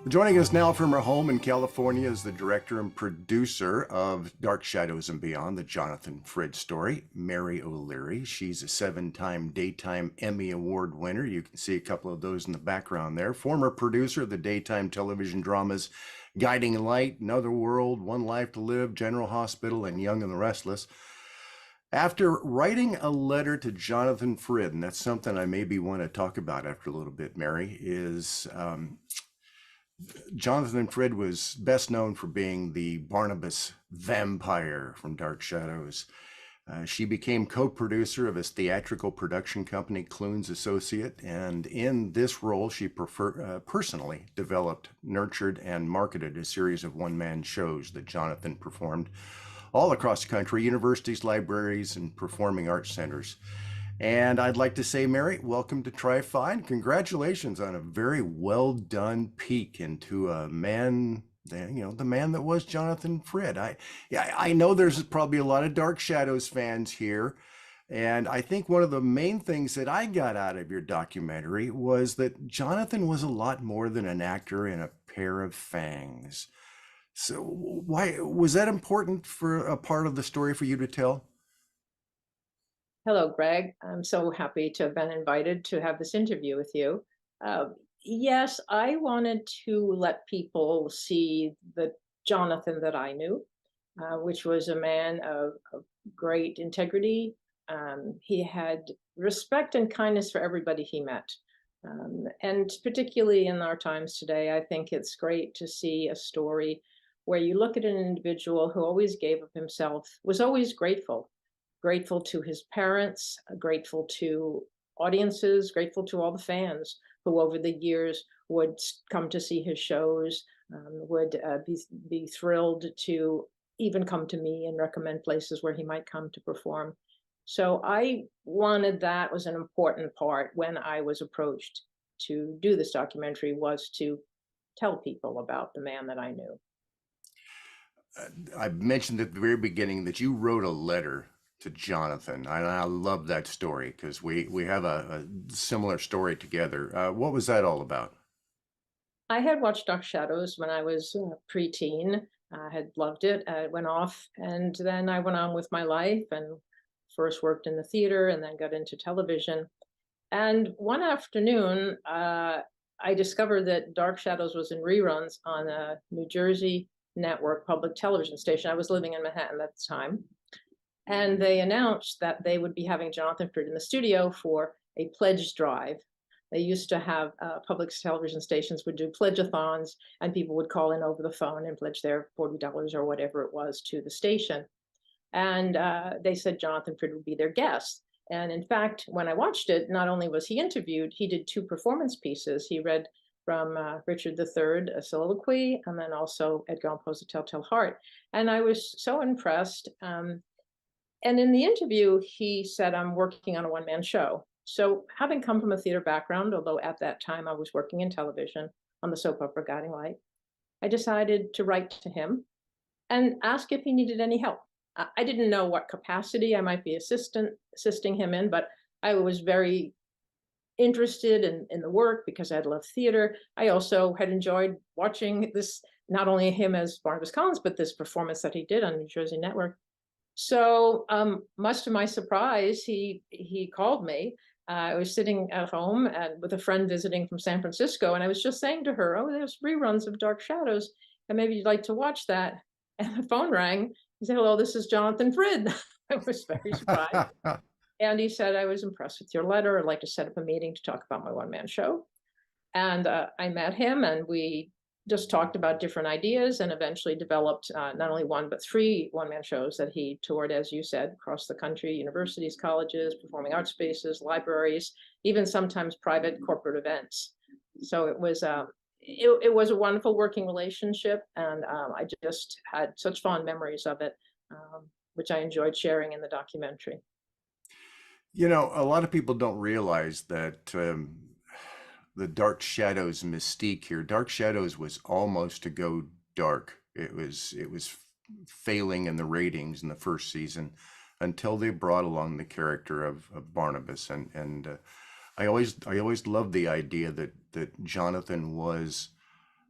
Joining us now from her home in California is the director and producer of Dark Shadows and Beyond, the Jonathan Frid story, Mary O'Leary. She's a seven-time Daytime Emmy Award winner. You can see a couple of those in the background there. Former producer of the daytime television dramas Guiding Light, Another World, One Life to Live, General Hospital, and Young and the Restless. After writing a letter to Jonathan Frid, and that's something I maybe want to talk about after a little bit, Mary, is Jonathan Frid was best known for being the Barnabas vampire from Dark Shadows. She became co-producer of his theatrical production company, Clunes Associate, and in this role, she personally developed, nurtured, and marketed a series of one-man shows that Jonathan performed all across the country, universities, libraries, and performing arts centers. And I'd like to say, Mary, welcome to Tri-Fi, and congratulations on a very well done peek into a man, the man that was Jonathan Frid. I know there's probably a lot of Dark Shadows fans here, and I think one of the main things that I got out of your documentary was that Jonathan was a lot more than an actor in a pair of fangs. So why was that important for a part of the story for you to tell? Hello, Greg. I'm so happy to have been invited to have this interview with you. Uh, yes, I wanted to let people see the Jonathan that I knew, which was a man of great integrity. He had respect and kindness for everybody he met. And particularly in our times today, I think it's great to see a story where you look at an individual who always gave of himself, was always grateful to his parents, grateful to audiences, grateful to all the fans who over the years would come to see his shows, would be thrilled to even come to me and recommend places where he might come to perform. So I wanted that was an important part when I was approached to do this documentary was to tell people about the man that I knew. I mentioned at the very beginning that you wrote a letter to Jonathan. I love that story because we have a similar story together. What was that all about? I had watched Dark Shadows when I was preteen. I had loved it. I went off, and then I went on with my life and first worked in the theater and then got into television. And one afternoon, I discovered that Dark Shadows was in reruns on a New Jersey network public television station. I was living in Manhattan at the time. And they announced that they would be having Jonathan Frid in the studio for a pledge drive. They used to have public television stations would do pledge-a-thons, and people would call in over the phone and pledge their $40 or whatever it was to the station. And they said Jonathan Frid would be their guest. And in fact, when I watched it, not only was he interviewed, he did two performance pieces. He read from Richard III, a soliloquy, and then also Edgar Allan Poe's A Telltale Heart. And I was so impressed. And in the interview, he said, I'm working on a one-man show. So having come from a theater background, although at that time I was working in television on the soap opera Guiding Light, I decided to write to him and ask if he needed any help. I didn't know what capacity I might be assisting him in, but I was very interested in the work because I had loved theater. I also had enjoyed watching this, not only him as Barnabas Collins, but this performance that he did on New Jersey Network. So much to my surprise, he called me. I was sitting at home and with a friend visiting from San Francisco, and I was just saying to her, "Oh, there's reruns of Dark Shadows, and maybe you'd like to watch that." And the phone rang. He said, "Hello, this is Jonathan Frid." I was very surprised, and he said, "I was impressed with your letter. I'd like to set up a meeting to talk about my one-man show." And I met him, and we just talked about different ideas and eventually developed not only one, but three one-man shows that he toured, as you said, across the country, universities, colleges, performing arts spaces, libraries, even sometimes private corporate events. So it was a wonderful working relationship, and I just had such fond memories of it, which I enjoyed sharing in the documentary. A lot of people don't realize that the Dark Shadows mystique here. Dark Shadows was almost to go dark. It was failing in the ratings in the first season until they brought along the character of Barnabas, and I always loved the idea that Jonathan was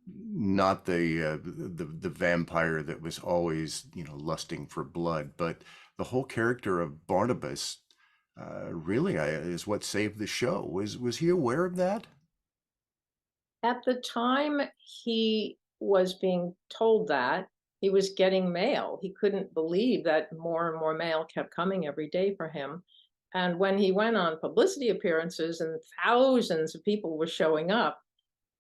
not the vampire that was always, lusting for blood, but the whole character of Barnabas really is what saved the show. Was he aware of that? At the time he was being told that, he was getting mail. He couldn't believe that more and more mail kept coming every day for him. And when he went on publicity appearances and thousands of people were showing up,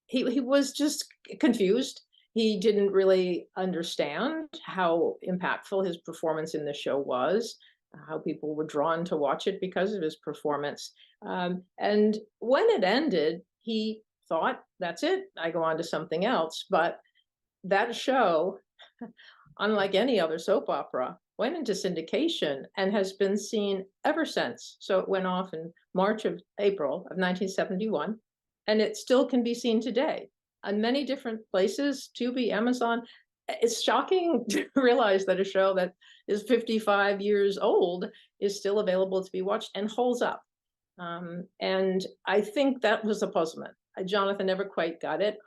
he was just confused. He didn't really understand how impactful his performance in the show was, how people were drawn to watch it because of his performance. And when it ended, he thought, that's it, I go on to something else. But that show, unlike any other soap opera, went into syndication and has been seen ever since. So it went off in April of 1971, and it still can be seen today on many different places, Tubi, Amazon. It's shocking to realize that a show that is 55 years old is still available to be watched and holds up. And I think that was a puzzlement. Jonathan never quite got it.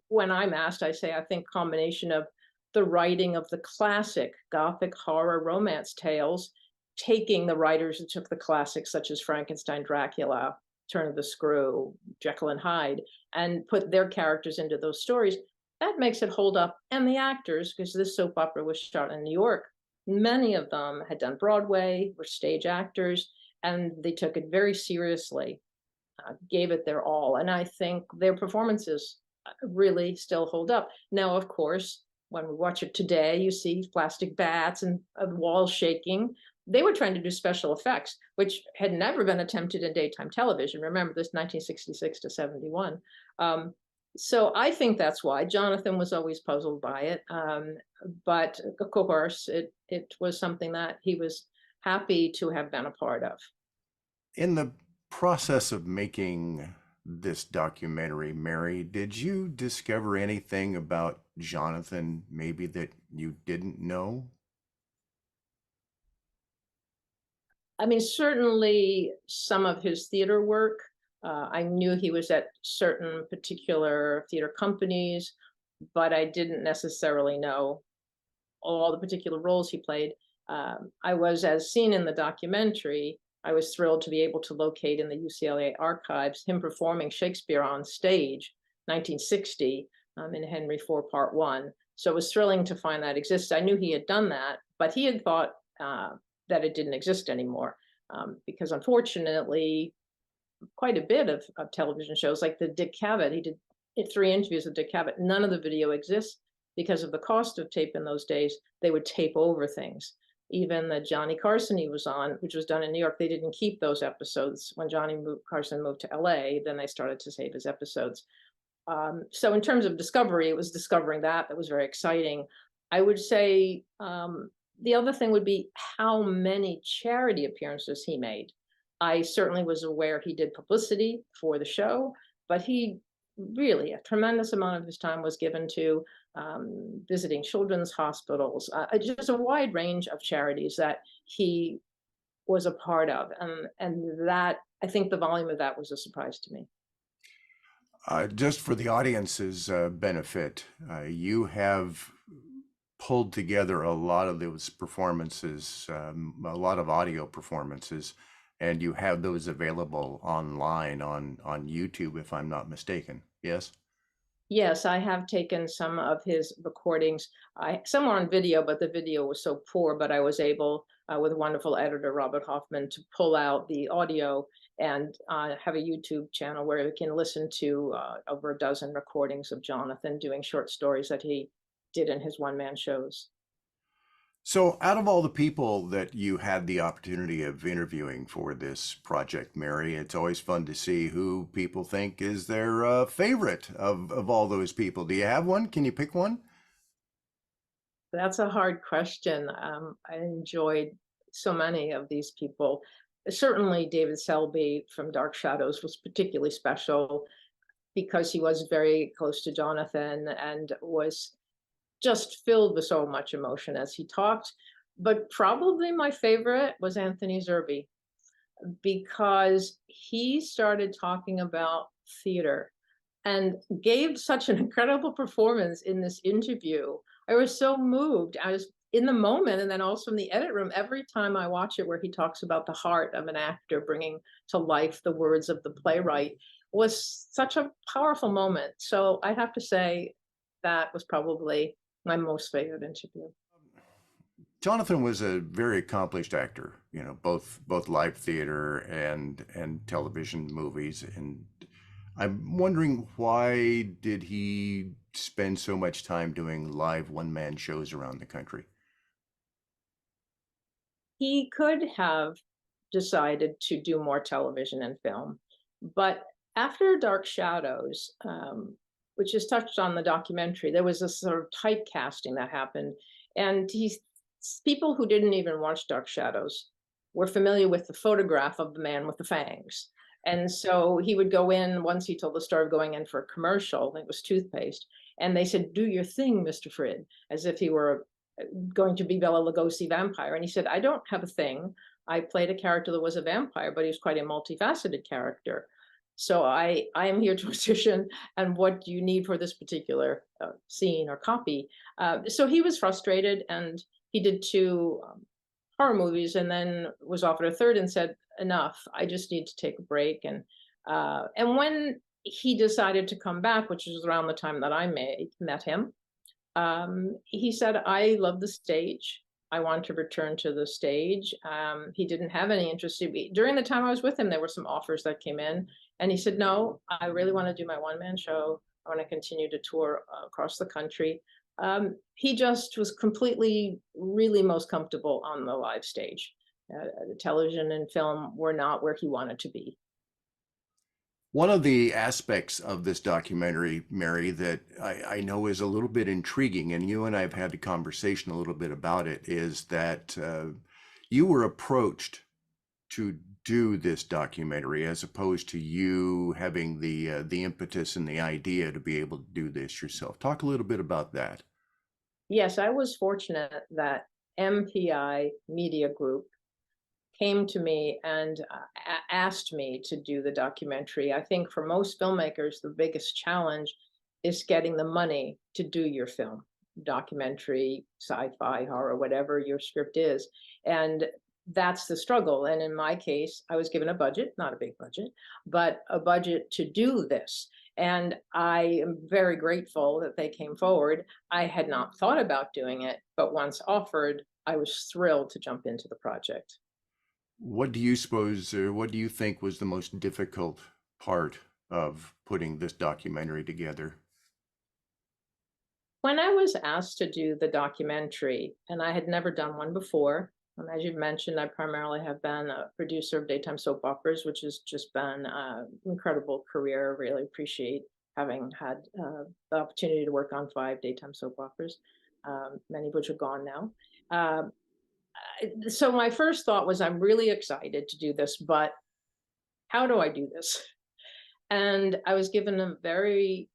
When I'm asked, I say I think combination of the writing of the classic Gothic horror romance tales, taking the writers who took the classics such as Frankenstein, Dracula, Turn of the Screw, Jekyll and Hyde, and put their characters into those stories. That makes it hold up. And the actors, because this soap opera was shot in New York, many of them had done Broadway, were stage actors, and they took it very seriously, gave it their all. And I think their performances really still hold up. Now, of course, when we watch it today, you see plastic bats and walls shaking. They were trying to do special effects, which had never been attempted in daytime television. Remember this 1966 to 71. So I think that's why Jonathan was always puzzled by it. But of course, it was something that he was happy to have been a part of. In the process of making this documentary, Mary, did you discover anything about Jonathan maybe that you didn't know? I mean, certainly some of his theater work. I knew he was at certain particular theater companies, but I didn't necessarily know all the particular roles he played. I was, as seen in the documentary, I was thrilled to be able to locate in the UCLA archives him performing Shakespeare on stage, 1960, in Henry IV, Part One. So it was thrilling to find that exists. I knew he had done that, but he had thought that it didn't exist anymore, because unfortunately, quite a bit of television shows like the Dick Cavett, he did 3 interviews with Dick Cavett. None of the video exists because of the cost of tape in those days. They would tape over things. Even the Johnny Carson he was on, which was done in New York, they didn't keep those episodes. When Carson moved to LA, then they started to save his episodes. So in terms of discovery, it was discovering that was very exciting. I would say the other thing would be how many charity appearances he made. I certainly was aware he did publicity for the show, but he really, a tremendous amount of his time was given to visiting children's hospitals, just a wide range of charities that he was a part of. And that, I think the volume of that was a surprise to me. Just for the audience's benefit, you have pulled together a lot of those performances, a lot of audio performances, and you have those available online on YouTube, if I'm not mistaken. Yes? Yes, I have taken some of his recordings. Some are on video, but the video was so poor. But I was able, with wonderful editor Robert Hoffman, to pull out the audio and have a YouTube channel where you can listen to over a dozen recordings of Jonathan doing short stories that he did in his one-man shows. So, out of all the people that you had the opportunity of interviewing for this project, Mary, it's always fun to see who people think is their favorite of all those people. Do you have one? Can you pick one? That's a hard question. I enjoyed so many of these people. Certainly, David Selby from Dark Shadows was particularly special because he was very close to Jonathan and was just filled with so much emotion as he talked. But probably my favorite was Anthony Zerbe because he started talking about theater and gave such an incredible performance in this interview. I was so moved. I was in the moment, and then also in the edit room. Every time I watch it, where he talks about the heart of an actor bringing to life the words of the playwright, was such a powerful moment. So I have to say that was probably my most favorite interview. Jonathan was a very accomplished actor, both live theater and television movies. And I'm wondering, why did he spend so much time doing live one-man shows around the country? He could have decided to do more television and film, but after Dark Shadows, which is touched on the documentary, there was a sort of typecasting that happened, and people who didn't even watch Dark Shadows were familiar with the photograph of the man with the fangs. And so he would go in, once he told the story of going in for a commercial, it was toothpaste, and they said, "Do your thing, Mr. Frid," as if he were going to be Bela Lugosi vampire. And he said, "I don't have a thing. I played a character that was a vampire, but he was quite a multifaceted character. So I am here to audition, and what do you need for this particular scene or copy?" So he was frustrated, and he did two horror movies, and then was offered a third and said, "Enough. I just need to take a break." And when he decided to come back, which was around the time that I met him, he said, "I love the stage. I want to return to the stage." He didn't have any interest during the time I was with him. There were some offers that came in, and he said, "No, I really want to do my one-man show. I want to continue to tour across the country." He just was completely, really most comfortable on the live stage. The television and film were not where he wanted to be. One of the aspects of this documentary, Mary, that I know is a little bit intriguing, and you and I have had a conversation a little bit about it, is that you were approached to do this documentary as opposed to you having the impetus and the idea to be able to do this yourself. Talk a little bit about that. Yes, I was fortunate that MPI Media Group came to me and asked me to do the documentary. I think for most filmmakers, the biggest challenge is getting the money to do your film, documentary, sci-fi, horror, whatever your script is. And that's the struggle. And in my case, I was given a budget, not a big budget, but a budget to do this. And I am very grateful that they came forward. I had not thought about doing it, but once offered, I was thrilled to jump into the project. What do you suppose, or what do you think was the most difficult part of putting this documentary together? When I was asked to do the documentary, and I had never done one before, as you've mentioned, I primarily have been a producer of daytime soap operas, which has just been an incredible career. Really appreciate having had the opportunity to work on 5 daytime soap operas, many of which are gone now. Uh, so my first thought was, I'm really excited to do this, but how do I do this? And I was given a very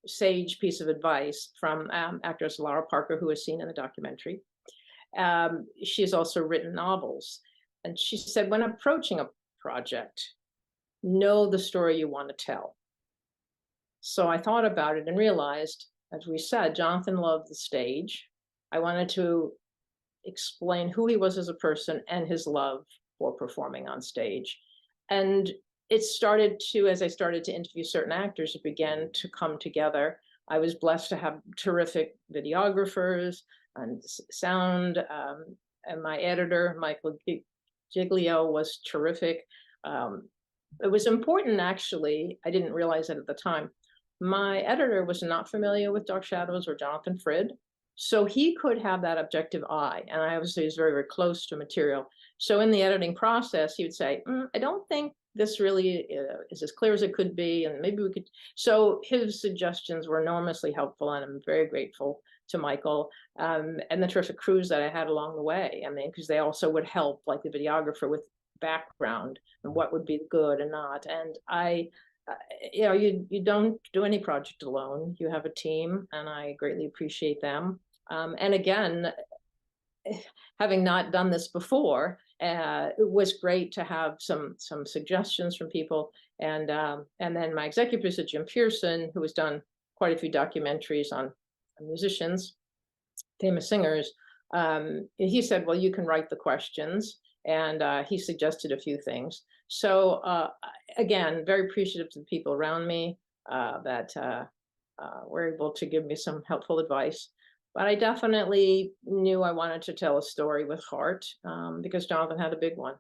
sage piece of advice from actress Laura Parker, who was seen in the documentary. She has also written novels. And she said, when approaching a project, know the story you want to tell. So I thought about it and realized, as we said, Jonathan loved the stage. I wanted to explain who he was as a person and his love for performing on stage. And it started to, as I started to interview certain actors, it began to come together. I was blessed to have terrific videographers and sound, and my editor, Michael Giglio, was terrific. It was important, actually, I didn't realize it at the time. My editor was not familiar with Dark Shadows or Jonathan Frid, so he could have that objective eye, and I obviously was very, very close to material. So in the editing process, he would say, I don't think this really is as clear as it could be, and maybe we could. So his suggestions were enormously helpful, and I'm very grateful to Michael and the terrific crews that I had along the way. I mean, because they also would help, like the videographer, with background and what would be good and not. And you don't do any project alone. You have a team, and I greatly appreciate them. And again, having not done this before, It was great to have some suggestions from people, and then my executive producer Jim Pearson, who has done quite a few documentaries on musicians, famous singers. He said, "Well, you can write the questions," and he suggested a few things. So again, very appreciative to the people around me that were able to give me some helpful advice. But I definitely knew I wanted to tell a story with heart, because Jonathan had a big one.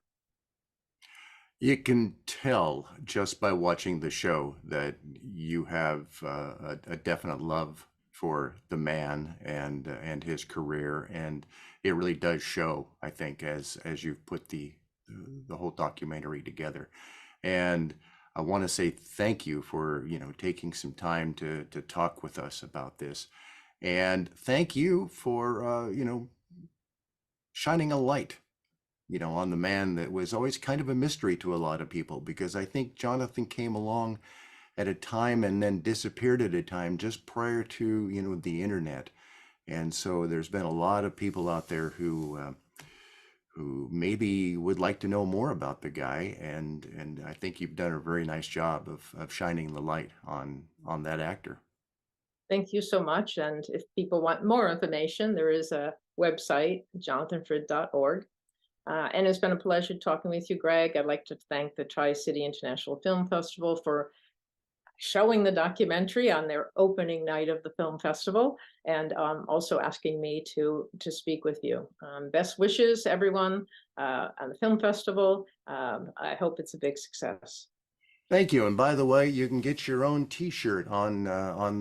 You can tell just by watching the show that you have a definite love for the man and his career, and it really does show, I think, as you've put the whole documentary together. And I want to say thank you for, taking some time to talk with us about this. And thank you for, shining a light, on the man that was always kind of a mystery to a lot of people, because I think Jonathan came along at a time and then disappeared at a time just prior to, the internet. And so there's been a lot of people out there who maybe would like to know more about the guy, and I think you've done a very nice job of shining the light on that actor. Thank you so much. And if people want more information, there is a website, jonathanfrid.org. And it's been a pleasure talking with you, Greg. I'd like to thank the Tri-City International Film Festival for showing the documentary on their opening night of the film festival, and also asking me to speak with you. Best wishes, everyone, on the film festival. I hope it's a big success. Thank you. And by the way, you can get your own T-shirt on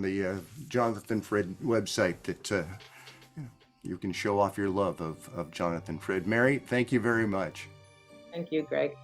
the Jonathan Frid website that you can show off your love of Jonathan Frid. Mary, thank you very much. Thank you, Greg.